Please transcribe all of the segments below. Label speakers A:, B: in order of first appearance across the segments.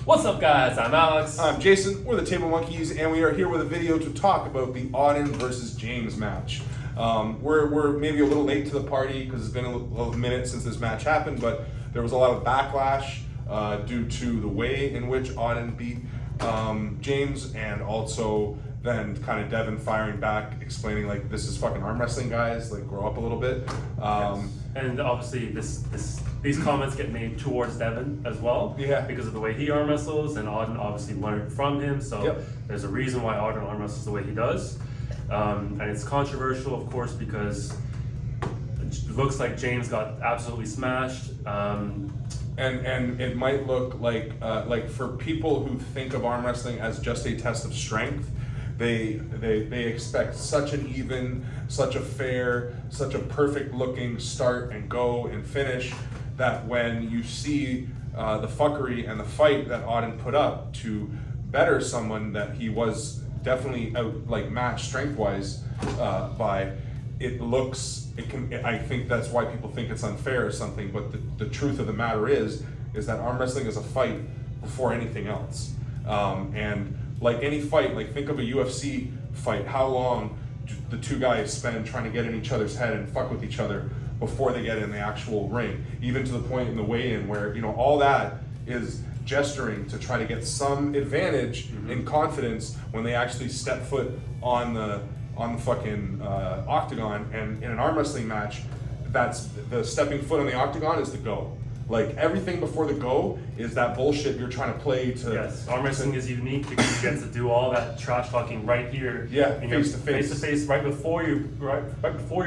A: What's up, guys? I'm Alex.
B: I'm Jason. We're the Table Monkeys, and we are here with a video to talk about the Auden versus James match. We're maybe a little late to the party because it's been a little minute since this match happened, but there was a lot of backlash due to the way in which Auden beat James, and also then kind of Devin firing back, explaining like, this is fucking arm wrestling, guys, like grow up a little bit.
A: Yes. And obviously these comments get made towards Devin as well, because of the way he arm wrestles, and Auden obviously learned from him, so there's a reason why Auden arm wrestles the way he does. And it's controversial, of course, because it looks like James got absolutely smashed.
B: And it might look like for people who think of arm wrestling as just a test of strength, they expect such an even, such a fair, such a perfect looking start and go and finish, that when you see the fuckery and the fight that Auden put up to better someone that he was definitely out like match strength wise by, I think that's why people think it's unfair or something, but the truth of the matter is that arm wrestling is a fight before anything else. And like any fight, like think of a UFC fight, how long do the two guys spend trying to get in each other's head and fuck with each other before they get in the actual ring, even to the point in the weigh-in where, you know, all that is gesturing to try to get some advantage in confidence when they actually step foot on the fucking octagon. And in an arm wrestling match, that's the stepping foot on the octagon is the go. Like everything before the go is that bullshit you're trying to play to.
A: Yes, arm wrestling is unique because you get to do all that trash talking right here.
B: Yeah,
A: face to face, right before you're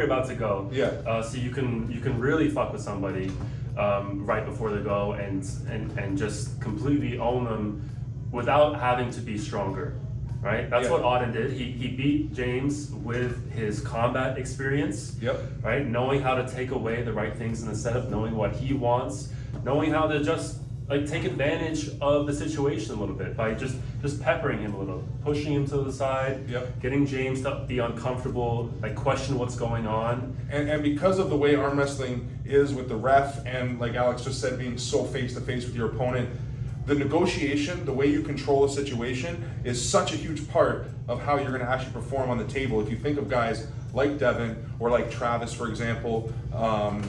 A: about to go.
B: Yeah.
A: So you can really fuck with somebody right before the go and just completely own them without having to be stronger. Right? That's what Auden did. He beat James with his combat experience.
B: Yep.
A: Right? Knowing how to take away the right things in the setup, knowing what he wants, knowing how to just like take advantage of the situation a little bit by just peppering him a little, pushing him to the side, getting James to be uncomfortable, like question what's going on.
B: And because of the way arm wrestling is with the ref, and like Alex just said, being so face to face with your opponent, the negotiation, the way you control a situation is such a huge part of how you're gonna actually perform on the table. If you think of guys like Devin or like Travis, for example,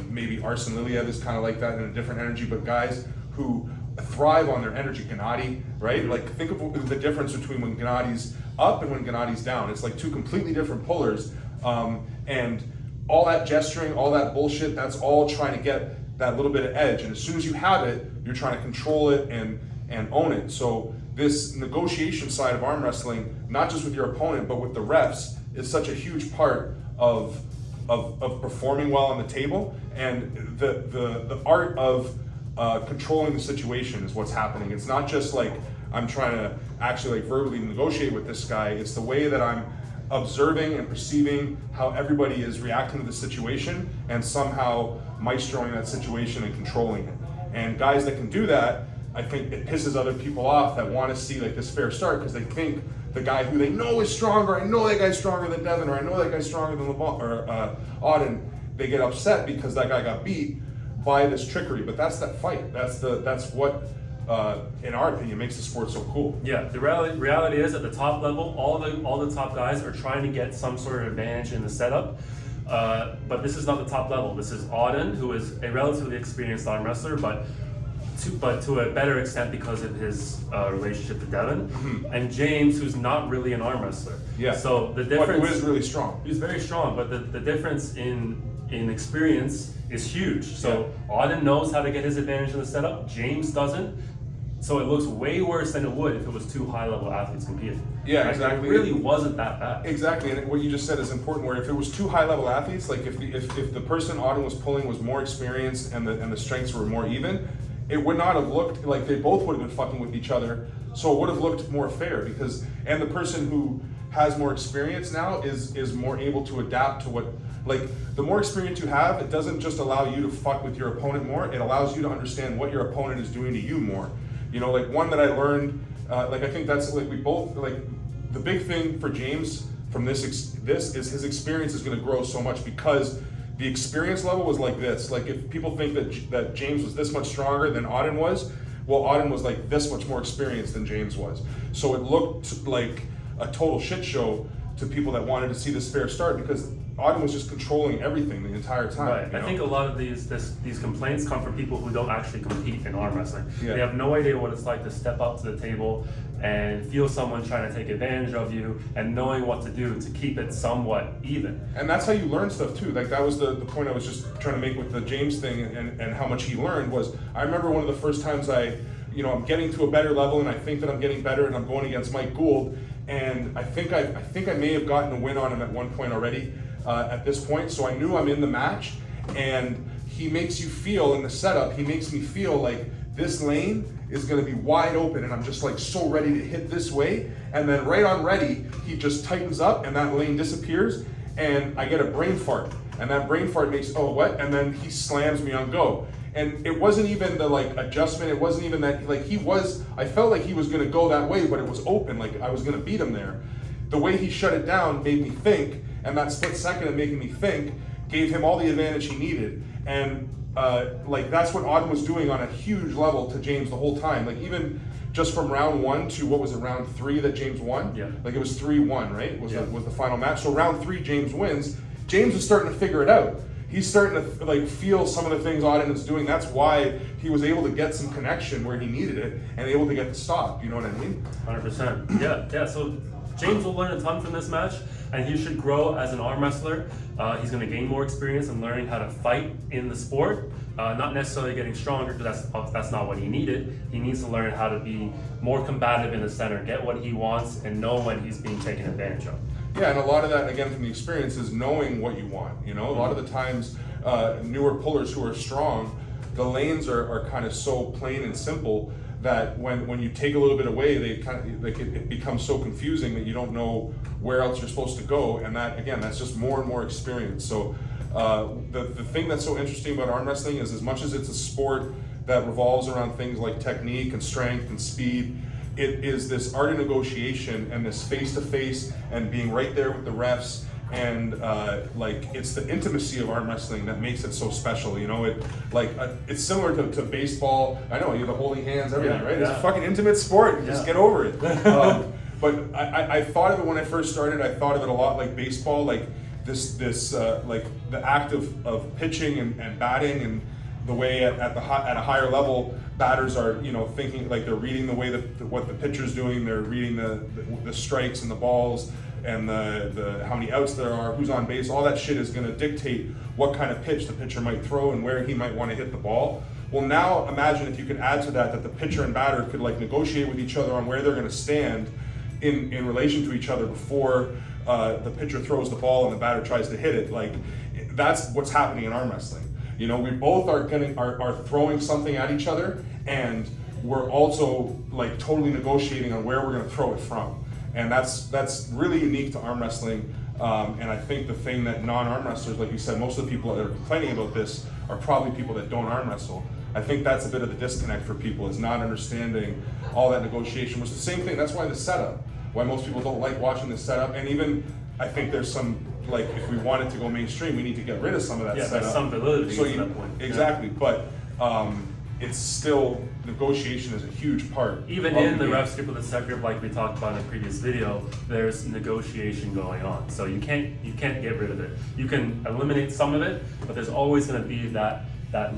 B: maybe Arsen Liliev is kind of like that in a different energy, but guys who thrive on their energy, Gennady, right? Like think of the difference between when Gennady's up and when Gennady's down. It's like two completely different pullers, and all that gesturing, all that bullshit, that's all trying to get that little bit of edge, and as soon as you have it, you're trying to control it and own it. So this negotiation side of arm wrestling, not just with your opponent, but with the refs, is such a huge part of performing well on the table, and the art of controlling the situation is what's happening. It's not just like I'm trying to actually like verbally negotiate with this guy, it's the way that I'm observing and perceiving how everybody is reacting to the situation and somehow maestroing that situation and controlling it. And guys that can do that, I think it pisses other people off that want to see like this fair start, because they think the guy who they know is stronger, I know that guy's stronger than Devin, or I know that guy's stronger than Auden, they get upset because that guy got beat by this trickery. But that's that fight. That's what in our opinion makes the sport so cool.
A: Yeah, the reality is at the top level, all the top guys are trying to get some sort of advantage in the setup. But this is not the top level. This is Auden, who is a relatively experienced arm wrestler, but to a better extent because of his relationship to Devin, and James, who's not really an arm wrestler.
B: Yeah.
A: So the difference.
B: But who is really strong.
A: He's very strong, but the difference in experience is huge. So Auden knows how to get his advantage in the setup. James doesn't. So it looks way worse than it would if it was two high-level athletes competing.
B: Yeah, exactly.
A: It really wasn't that bad.
B: Exactly, and what you just said is important, where if it was two high-level athletes, like if the person Auden was pulling was more experienced and the strengths were more even, it would not have looked like they both would have been fucking with each other, so it would have looked more fair, because, and the person who has more experience now is more able to adapt to what, like, the more experience you have, it doesn't just allow you to fuck with your opponent more, it allows you to understand what your opponent is doing to you more. You know, like one that I learned, like I think that's like we both, like the big thing for James from this is his experience is going to grow so much, because The experience level was like this. Like if people think that James was this much stronger than Auden was, well, Auden was like this much more experienced than James was. So it looked like a total shit show to people that wanted to see this fair start, because Auden was just controlling everything the entire time.
A: Right.
B: You know?
A: I think a lot of these complaints come from people who don't actually compete in arm wrestling.
B: Yeah.
A: They have no idea what it's like to step up to the table and feel someone trying to take advantage of you, and knowing what to do to keep it somewhat even.
B: And that's how you learn stuff too. Like that was the point I was just trying to make with the James thing, and how much he learned was, I remember one of the first times I'm getting to a better level, and I think that I'm getting better, and I'm going against Mike Gould, and I think I may have gotten a win on him at one point already at this point, so I knew I'm in the match, and he makes you feel in the setup, he makes me feel like this lane is going to be wide open, and I'm just like so ready to hit this way, and then right on ready, he just tightens up and that lane disappears, and I get a brain fart, and that brain fart makes, oh what, and then he slams me on go. And it wasn't even the like adjustment, it wasn't even that, like I felt like he was gonna go that way, but it was open, like I was gonna beat him there. The way he shut it down made me think, and that split second of making me think gave him all the advantage he needed. And like that's what Auden was doing on a huge level to James the whole time. Like even just from round 1 to what was it, round 3 that James won?
A: Yeah.
B: Like it was 3-1, right? Was
A: yeah.
B: was the final match. So round 3 James wins. James was starting to figure it out. He's starting to like feel some of the things Auden is doing. That's why he was able to get some connection where he needed it and able to get the stop. You know what I mean?
A: 100%. Yeah. So James will learn a ton from this match, and he should grow as an arm wrestler. He's going to gain more experience in learning how to fight in the sport. Not necessarily getting stronger, because that's not what he needed. He needs to learn how to be more combative in the center, get what he wants, and know when he's being taken advantage of.
B: Yeah, and a lot of that, again, from the experience is knowing what you want. You know, a lot of the times, newer pullers who are strong, the lanes are kind of so plain and simple that when you take a little bit away, they kind of like it becomes so confusing that you don't know where else you're supposed to go. And that, again, that's just more and more experience. So the thing that's so interesting about arm wrestling is, as much as it's a sport that revolves around things like technique and strength and speed, it is this art of negotiation and this face-to-face and being right there with the refs, and like it's the intimacy of arm wrestling that makes it so special. You know, it's similar to baseball. I know, you have the holding hands, everything, right?
A: Yeah.
B: It's a fucking intimate sport. You just get over it. But I thought of it when I first started. I thought of it a lot like baseball, like this like the act of pitching and batting, and the way at a higher level, batters are, you know, thinking like they're reading the way that what the pitcher's doing. They're reading the strikes and the balls and the how many outs there are, who's on base. All that shit is going to dictate what kind of pitch the pitcher might throw and where he might want to hit the ball. Well, now imagine if you could add to that the pitcher and batter could like negotiate with each other on where they're going to stand in relation to each other before the pitcher throws the ball and the batter tries to hit it. Like that's what's happening in arm wrestling. You know, we both are throwing something at each other, and we're also like totally negotiating on where we're going to throw it from. And that's really unique to arm wrestling. And I think the thing that non-arm wrestlers, like you said, most of the people that are complaining about this are probably people that don't arm wrestle. I think that's a bit of the disconnect for people, is not understanding all that negotiation. Which is the same thing. That's why the setup. Why most people don't like watching the setup, and even I think there's some, like, if we wanted to go mainstream, we need to get rid of some of that setup.
A: There's some validity to that point.
B: Exactly, but it's still, negotiation is a huge part.
A: Even in the ref script with the set grip, like we talked about in the previous video, there's negotiation going on. So you can't get rid of it. You can eliminate some of it, but there's always going to be that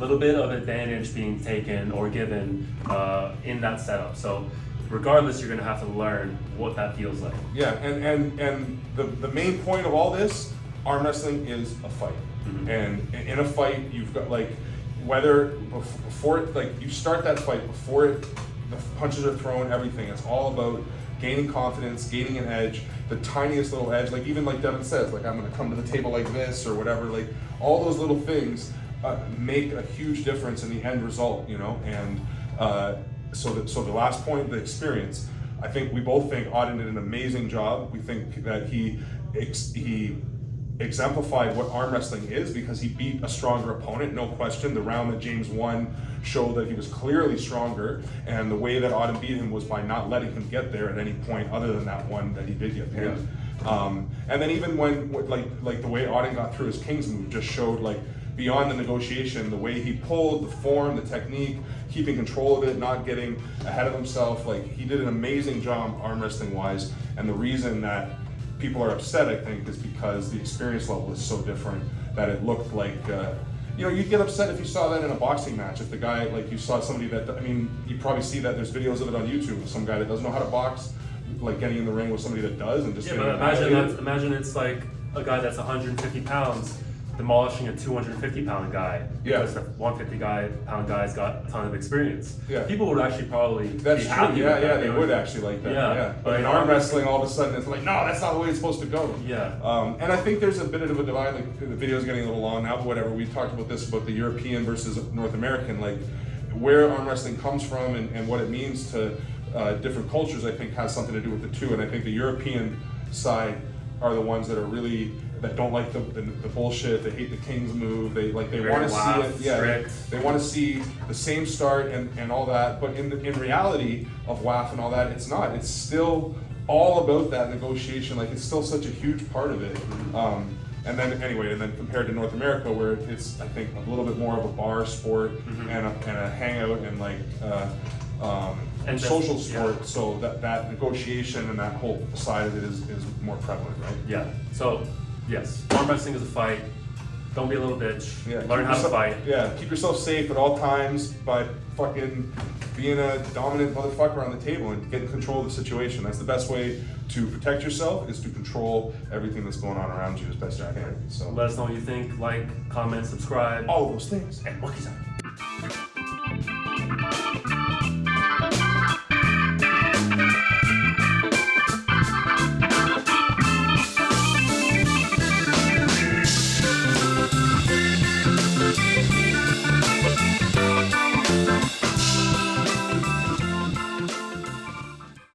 A: little bit of advantage being taken or given in that setup. So regardless, you're going to have to learn what that feels like.
B: Yeah, and the main point of all this, arm wrestling is a fight. Mm-hmm. And in a fight, you've got like, whether before it, like you start that fight, before the punches are thrown, everything, it's all about gaining confidence, gaining an edge, the tiniest little edge, like even like Devin says, like I'm going to come to the table like this or whatever, like all those little things make a huge difference in the end result, you know. And so the last point, the experience, I think we both think Auden did an amazing job. We think that he exemplified what arm wrestling is, because he beat a stronger opponent, no question. The round that James won showed that he was clearly stronger, and the way that Auden beat him was by not letting him get there at any point other than that one that he did get pinned. And then even when like the way Auden got through his King's move just showed like beyond the negotiation, the way he pulled, the form, the technique, keeping control of it, not getting ahead of himself. Like he did an amazing job arm wrestling wise. And the reason that people are upset, I think, is because the experience level is so different that it looked like, you know, you'd get upset if you saw that in a boxing match. If the guy, like you saw somebody that, I mean, you probably see that there's videos of it on YouTube of some guy that doesn't know how to box, like getting in the ring with somebody that does and just
A: Yeah,
B: getting
A: but
B: annihilated.
A: imagine it's like a guy that's 150 pounds demolishing a 250-pound guy
B: Yeah.
A: because the 150-pound guy's got a ton of experience.
B: Yeah.
A: People would actually probably
B: That's
A: be
B: true.
A: happy
B: Yeah,
A: with
B: yeah,
A: that.
B: they would actually like that.
A: Yeah.
B: Yeah.
A: But
B: But in arm wrestling, all of a sudden, it's like, no, that's not the way it's supposed to go.
A: Yeah.
B: And I think there's a bit of a divide. Like the video's getting a little long now, but whatever. We talked about this about the European versus North American, like where arm wrestling comes from and what it means to different cultures. I think has something to do with the two. And I think the European side are the ones that are really that don't like the bullshit. They hate the King's move. They want to see it. Yeah,
A: strict.
B: they want to see the same start and all that. But in reality of WAF and all that, it's not. It's still all about that negotiation. Like it's still such a huge part of it. And then compared to North America, where it's I think a little bit more of a bar sport and a hangout and like
A: And
B: social
A: that's-
B: sport.
A: yeah.
B: So that negotiation and that whole side of it is more prevalent, right?
A: Yeah. So, yes, arm wrestling is a fight. Don't be a little bitch.
B: Yeah,
A: Learn
B: keep
A: how to
B: yourself-
A: fight.
B: Yeah, keep yourself safe at all times by fucking being a dominant motherfucker on the table and getting control of the situation. That's the best way to protect yourself is to control everything that's going on around you as best you can. So
A: Let us know what you think. Like, comment, subscribe,
B: all of those things.
A: and monkeys out.